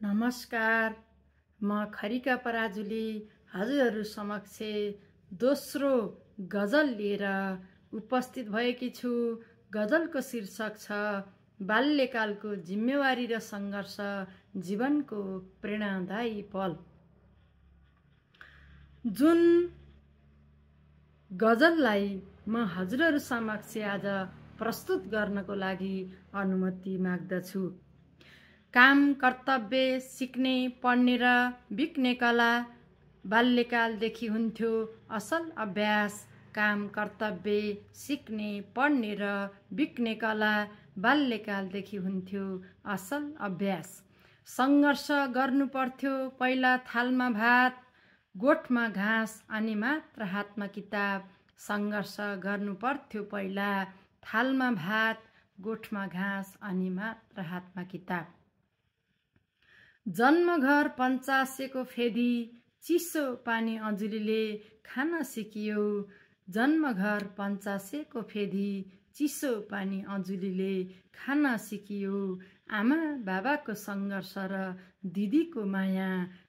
नमस्कार, म खरिका पराजुली हजुरहरू समक्ष दोस्रो गजल लिएर उपस्थित भएकी छु। गजलको शीर्षक छ बाल्यकालको जिम्मेवारी र सङ्घर्ष, जीवनको प्रेरणादायी पल। जुन गजललाई म हजुरहरू समक्ष आज प्रस्तुत गर्नको लागि अनुमति माग्दछु। काम, कर्तव्य, सिक्ने, पढ्ने र बिक्ने कला बाल्यकालदेखि हुन्थ्यो असल अभ्यास। काम, कर्तव्य, सिक्ने, पढ्ने र बिक्ने कला बाल्यकालदेखि हुन्थ्यो असल अभ्यास। सङ्घर्ष गर्नु पर्थ्यो पहिला थालमा भात, गोठमा घाँस अनि मात्र हातमा किताब। सङ्घर्ष गर्नु पर्थ्यो पहिला थालमा भात, गोठमा घाँस अनि मात्र हातमा किताब। जन्मघर पञ्चासेको फेदी, चिसो पानी अजुलीले खान सिकियो। जन्मघर पञ्चासेको फेदी, चिसो पानी अजुलीले खान सिकियो। आमा बाबाको सङ्घर्ष र दिदीको माया,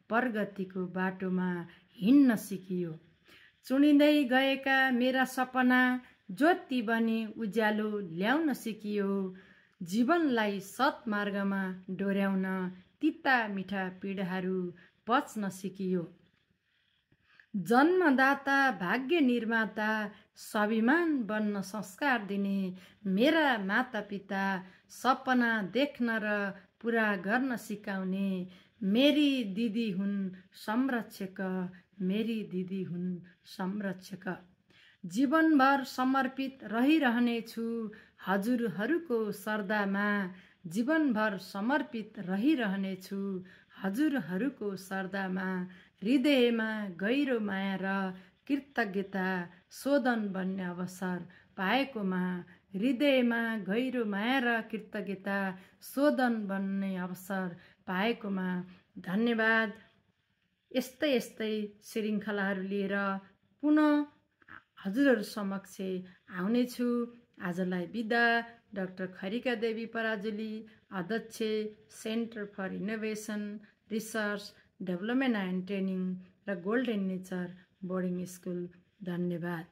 प्रगतिको बाटोमा हिँड्न सिकियो। चुनिँदै गएका मेरा सपना, ज्योति बनी उज्यालो ल्याउन सिकियो। जीवनलाई सत्मार्गमा डोर्याउन तिता मिठा पीडाहरू पच्न सिकियो। जन्मदाता, भाग्य निर्माता, स्वाभिमान बन्न संस्कार दिने मेरा माता पिता, सपना देख्न र पुरा गर्न सिकाउने मेरी दिदी हुन् संरक्षक, मेरी दिदी हुन् संरक्षक। जीवनभर समर्पित रहिरहनेछु हजुरहरूको सरदामा। जीवनभर समर्पित रहिरहनेछु हजुरहरूको सरदामा। हृदयमा गहिरो माया र कृतज्ञता शोधन बन्ने अवसर पाएकोमा। हृदयमा गहिरो माया र कृतज्ञता शोधन बन्ने अवसर पाएकोमा धन्यवाद। यस्तै श्रृङ्खलाहरू लिएर पुनः हजुरहरू समक्ष आउनेछु। आजलाई बिदा। डाक्टर खरिका देवी पराजुली, अध्यक्ष, centre for innovation, research, development and training र गोल्डन नेचर बोर्डिङ स्कुल। धन्यवाद।